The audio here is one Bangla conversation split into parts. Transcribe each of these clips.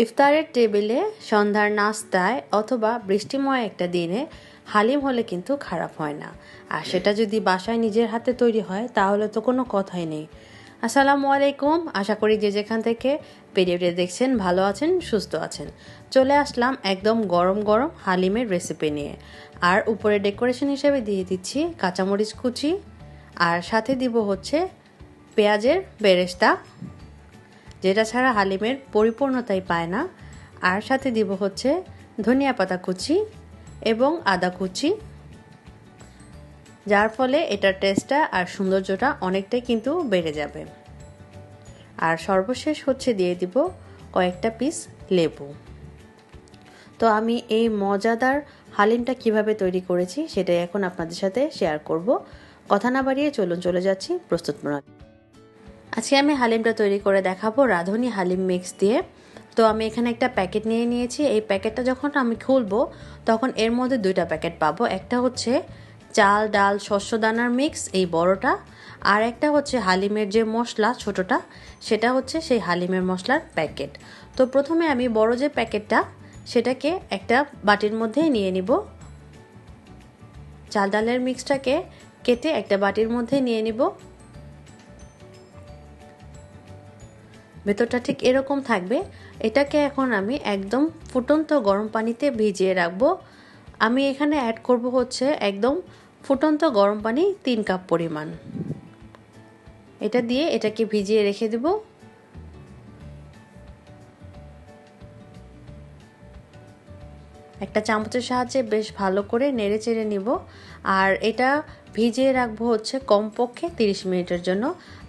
ইফতারের টেবিলে, সন্ধ্যার নাস্তায় অথবা বৃষ্টিময় একটা দিনে হালিম হলে কিন্তু খারাপ হয় না। আর সেটা যদি বাসায় নিজের হাতে তৈরি হয় তাহলে তো কোনো কথাই নেই। আসসালামু আলাইকুম, আশা করি যে যেখান থেকে ভিডিওটি দেখছেন ভালো আছেন, সুস্থ আছেন। চলে আসলাম একদম গরম গরম হালিমের রেসিপি নিয়ে। আর উপরে ডেকোরেশন হিসেবে দিয়ে দিচ্ছি কাঁচামরিচ কুচি, আর সাথে দিব হচ্ছে পেঁয়াজের বেরেস্তা, যেটা ছাড়া হালিমের পরিপূর্ণতাই পায় না। আর সাথে দিব হচ্ছে ধনিয়া পাতা কুচি এবং আদা কুচি, যার ফলে এটার টেস্টটা আর সৌন্দর্যটা অনেকটাই কিন্তু বেড়ে যাবে। আর সর্বশেষ হচ্ছে দিয়ে দিব কয়েকটা পিস লেবু। তো আমি এই মজাদার হালিমটা কিভাবে তৈরি করেছি সেটাই এখন আপনাদের সাথে শেয়ার করব। কথা না বাড়িয়ে চলুন চলে যাচ্ছি প্রস্তুত প্রণালী। আজকে আমি হালিমটা তৈরি করে দেখাবো রাঁধুনি হালিম মিক্স দিয়ে। তো আমি এখানে একটা প্যাকেট নিয়ে নিয়েছি। এই প্যাকেটটা যখন আমি খুলবো তখন এর মধ্যে দুইটা প্যাকেট পাবো। একটা হচ্ছে চাল ডাল শস্য দানার মিক্স, এই বড়টা, আর একটা হচ্ছে হালিমের যে মশলা ছোটটা, সেটা হচ্ছে সেই হালিমের মশলার প্যাকেট। তো প্রথমে আমি বড় যে প্যাকেটটা সেটাকে একটা বাটির মধ্যে নিয়ে নিব। চাল ডালের মিক্সটাকে কেটে একটা বাটির মধ্যে নিয়ে নিব। ভেতরটা ঠিক এরকম থাকবে। এটাকে এখন আমি একদম ফুটন্ত গরম পানিতে ভিজিয়ে রাখবো। আমি এখানে অ্যাড করব হচ্ছে একদম ফুটন্ত গরম পানি 3 কাপ পরিমাণ। এটা দিয়ে এটাকে ভিজিয়ে রেখে দেব। একটা চামচের সাহায্যে বেশ ভালো করে নেড়ে চেড়ে নিব। আর এটা ভিজিয়ে রাখবো হচ্ছে কমপক্ষে 30 মিনিটের জন্য।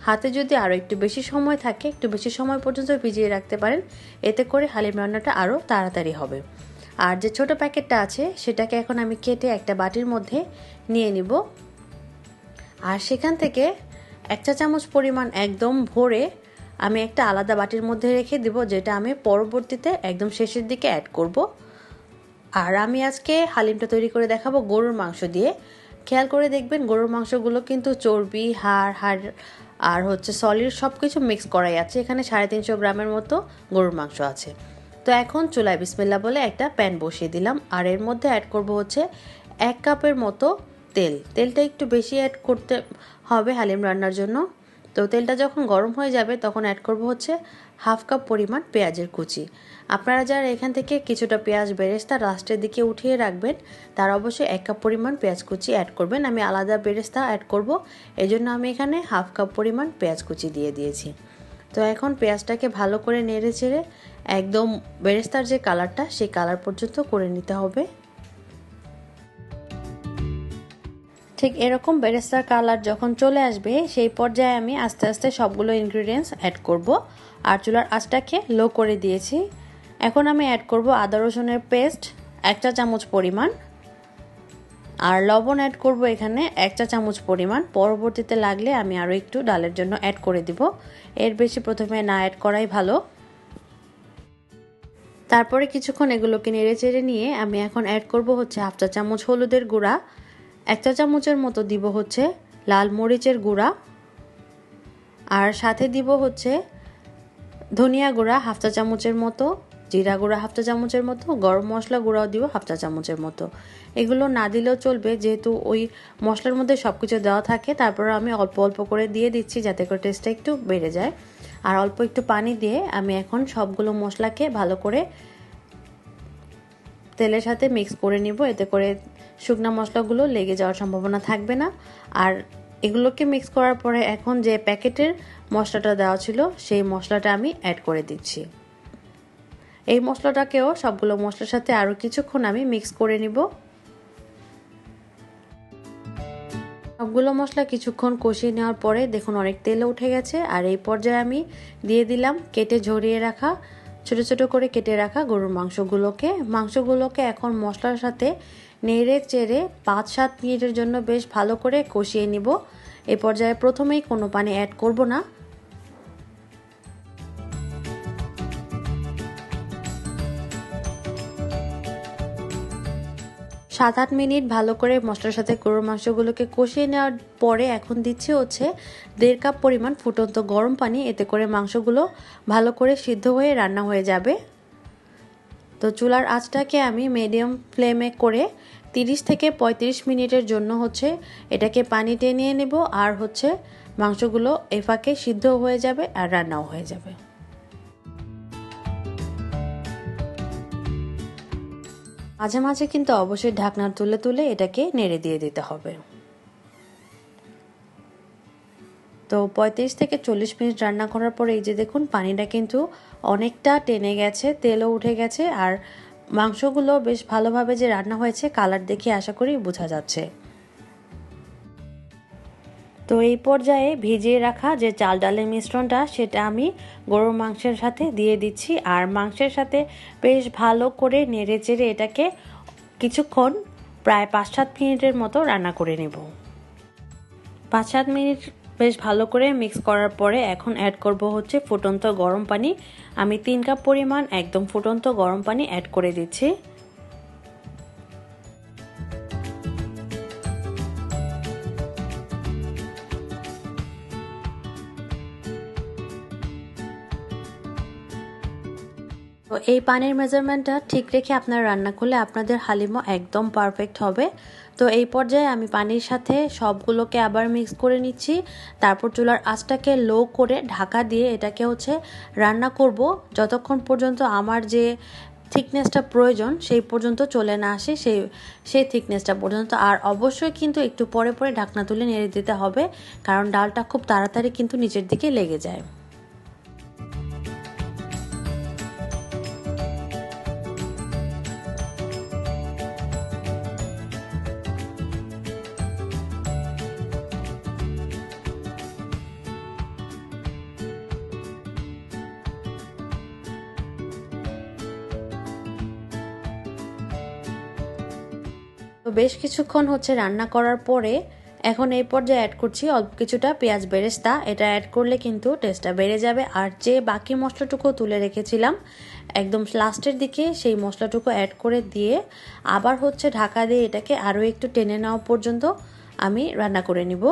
হাতে যদি আরও একটু বেশি সময় থাকে, একটু বেশি সময় পর্যন্ত ভিজিয়ে রাখতে পারেন, এতে করে হালিম রান্নাটা আরও তাড়াতাড়ি হবে। আর যে ছোট প্যাকেটটা আছে সেটাকে এখন আমি কেটে একটা বাটির মধ্যে নিয়ে নিব। আর সেখান থেকে 1 চা চামচ পরিমাণ একদম ভরে আমি একটা আলাদা বাটির মধ্যে রেখে দিব, যেটা আমি পরবর্তীতে একদম শেষের দিকে অ্যাড করব। আর আমি আজকে হালিমটা তৈরি করে দেখাবো গরুর মাংস দিয়ে। খেয়াল করে দেখবেন গরুর মাংসগুলো কিন্তু চর্বি, হাড় আর হচ্ছে সলিড সব কিছু মিক্স করাই আছে। এখানে 350 গ্রামের মতো গরুর মাংস আছে। তো এখন চুলায় বিসমিল্লাহ বলে একটা প্যান বসিয়ে দিলাম। আর এর মধ্যে অ্যাড করব হচ্ছে 1 কাপের মতো তেল। তেলটা একটু বেশি অ্যাড করতে হবে হালিম রান্নার জন্য। তো তেলটা যখন গরম হয়ে যাবে তখন অ্যাড করব হচ্ছে 1/2 কাপ পরিমাণ পেঁয়াজের কুচি। আপনারা যারা এখান থেকে কিছুটা পেঁয়াজ বেরেস্তা লাস্টের দিকে উঠিয়ে রাখবেন, তারা অবশ্যই 1 কাপ পরিমাণ পেঁয়াজ কুচি অ্যাড করবেন। আমি আলাদা বেরেস্তা অ্যাড করব, এজন্য আমি এখানে 1/2 কাপ পরিমাণ পেঁয়াজ কুচি দিয়ে দিয়েছি। তো এখন পেঁয়াজটাকে ভালো করে নেড়ে চেড়ে একদম বেরেস্তার যে কালারটা সেই কালার পর্যন্ত করে নিতে হবে। ঠিক এরকম বেরেস্তার কালার যখন চলে আসবে সেই পর্যায়ে আমি আস্তে আস্তে সবগুলো ইনগ্রিডিয়েন্টস অ্যাড করব। আর চুলার আঁচটাকে লো করে দিয়েছি। এখন আমি অ্যাড করব আদা রসুনের পেস্ট 1 চা চামচ পরিমাণ। আর লবণ অ্যাড করব এখানে 1 চা চামচ পরিমাণ। পরবর্তীতে লাগলে আমি আরও একটু ডালের জন্য অ্যাড করে দিব। এর বেশি প্রথমে না অ্যাড করাই ভালো। তারপরে কিছুক্ষণ এগুলোকে নেড়ে চেড়ে নিয়ে আমি এখন অ্যাড করব হচ্ছে 1/2 চা চামচ হলুদের গুঁড়া, 1 চা চামচের মতো দিব হচ্ছে লাল মরিচের গুঁড়া, আর সাথে দিব হচ্ছে ধনিয়া গুঁড়া 1/2 চা চামচের মতো, জিরা গুঁড়া 1/2 চা চামচের মতো, গরম মশলা গুঁড়াও দিব 1/2 চা চামচের মতো। এগুলো না দিলেও চলবে, যেহেতু ওই মশলার মধ্যে সব কিছু দেওয়া থাকে। তারপর আমি অল্প অল্প করে দিয়ে দিচ্ছি যাতে করে টেস্টটা একটু বেড়ে যায়। আর অল্প একটু পানি দিয়ে আমি এখন সবগুলো মশলাকে ভালো করে তেলের সাথে মিক্স করে নিব, এতে করে শুকনা মশলাগুলো লেগে যাওয়ার সম্ভাবনা থাকবে না। আর এগুলোকে মিক্স করার পরে এখন যে প্যাকেটের মশলাটা দেওয়া ছিল সেই মশলাটা আমি অ্যাড করে দিচ্ছি। এই মশলাটাকেও সবগুলো মশলার সাথে আরও কিছুক্ষণ আমি মিক্স করে নিব। সবগুলো মশলা কিছুক্ষণ কষিয়ে নেওয়ার পরে দেখুন অনেক তেল উঠে গেছে। আর এই পর্যায়ে আমি দিয়ে দিলাম কেটে ঝরিয়ে রাখা, ছোট ছোট করে কেটে রাখা গরুর মাংসগুলোকে এখন মশলার সাথে নেড়ে চেড়ে 5-7 মিনিটের জন্য বেশ ভালো করে কষিয়ে নিব। এই পর্যায়ে প্রথমেই কোনো পানি অ্যাড করব না। 7-8 মিনিট ভালো করে মশলার সাথে গরুর মাংসগুলোকে কষিয়ে নেওয়ার পরে এখন দিচ্ছি হচ্ছে 1.5 কাপ পরিমাণ ফুটন্ত গরম পানি। এতে করে মাংসগুলো ভালো করে সিদ্ধ হয়ে রান্না হয়ে যাবে। তো চুলার আঁচটাকে আমি মিডিয়াম ফ্লেমে করে 30 থেকে 35 মিনিটের জন্য হচ্ছে এটাকে পানি টেনিয়ে নেব, আর হচ্ছে মাংসগুলো এই ফাঁকে সিদ্ধ হয়ে যাবে আর রান্নাও হয়ে যাবে। মাঝে মাঝে কিন্তু অবশ্যই ঢাকনা তুলে তুলে এটাকে নেড়ে দিয়ে দিতে হবে। তো 35 থেকে 40 মিনিট রান্না করার পরে এই যে দেখুন পানিটা কিন্তু অনেকটা টেনে গেছে, তেলও উঠে গেছে, আর মাংসগুলো বেশ ভালোভাবে যে রান্না হয়েছে কালার দেখে আশা করি বোঝা যাচ্ছে। তো এই পর্যায়ে ভিজিয়ে রাখা যে চাল ডালের মিশ্রণটা সেটা আমি গরুর মাংসের সাথে দিয়ে দিচ্ছি, আর মাংসের সাথে বেশ ভালো করে নেড়ে চেড়ে এটাকে কিছুক্ষণ প্রায় 5-7 মিনিটের মতো রান্না করে নেব। 5-7 মিনিট বেশ ভালো করে মিক্স করার পরে এখন অ্যাড করব হচ্ছে ফুটন্ত গরম পানি। আমি 3 কাপ পরিমাণ একদম ফুটন্ত গরম পানি অ্যাড করে দিচ্ছি। তো এই পানির মেজারমেন্টটা ঠিক রেখে আপনারা রান্না করলে আপনাদের হালিমও একদম পারফেক্ট হবে। তো এই পর্যায়ে আমি পানির সাথে সবগুলোকে আবার মিক্স করে নিচ্ছি, তারপর চুলার আঁচটাকে লো করে ঢাকা দিয়ে এটাকে হচ্ছে রান্না করব যতক্ষণ পর্যন্ত আমার যে থিকনেসটা প্রয়োজন সেই পর্যন্ত চলে না আসে, সেই থিকনেসটা পর্যন্ত। আর অবশ্যই কিন্তু একটু পরে পরে ঢাকনা তুলে নেড়ে দিতে হবে, কারণ ডালটা খুব তাড়াতাড়ি কিন্তু নিচের দিকে লেগে যায়। তো বেশ কিছুক্ষণ হচ্ছে রান্না করার পরে এখন এই পর্যায়ে অ্যাড করছি অল্প কিছুটা পেঁয়াজ বেরেস্তা। এটা অ্যাড করলে কিন্তু টেস্টটা বেড়ে যাবে। আর যে বাকি মশলাটুকু তুলে রেখেছিলাম একদম লাস্টের দিকে সেই মশলাটুকু অ্যাড করে দিয়ে আবার হচ্ছে ঢাকা দিয়ে এটাকে আরও একটু টেনে নেওয়া পর্যন্ত আমি রান্না করে নিব।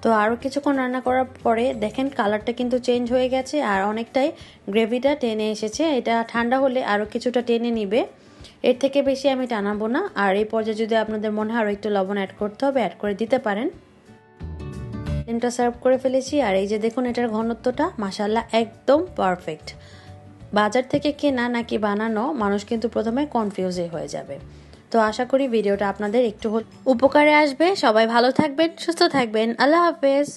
তো আরও কিছুক্ষণ রান্না করার পরে দেখেন কালারটা কিন্তু চেঞ্জ হয়ে গেছে আর অনেকটাই গ্রেভিটা টেনে এসেছে। এটা ঠান্ডা হলে আরও কিছুটা টেনে নিবে, এর থেকে বেশি আমি টানাবো না। আর এই পর্যায়ে যদি আপনাদের মনে হয় আরও একটু লবণ অ্যাড করতে হবে অ্যাড করে দিতে পারেন। ডিমটা সার্ভ করে ফেলেছি আর এই যে দেখুন এটার ঘনত্বটা মাশাআল্লাহ একদম পারফেক্ট। বাজার থেকে কেনা নাকি বানানো মানুষ কিন্তু প্রথমে কনফিউজই হয়ে যাবে। তো আশা করি ভিডিওটা আপনাদের একটু উপকারে আসবে। সবাই ভালো থাকবেন, সুস্থ থাকবেন। আল্লাহ হাফেজ।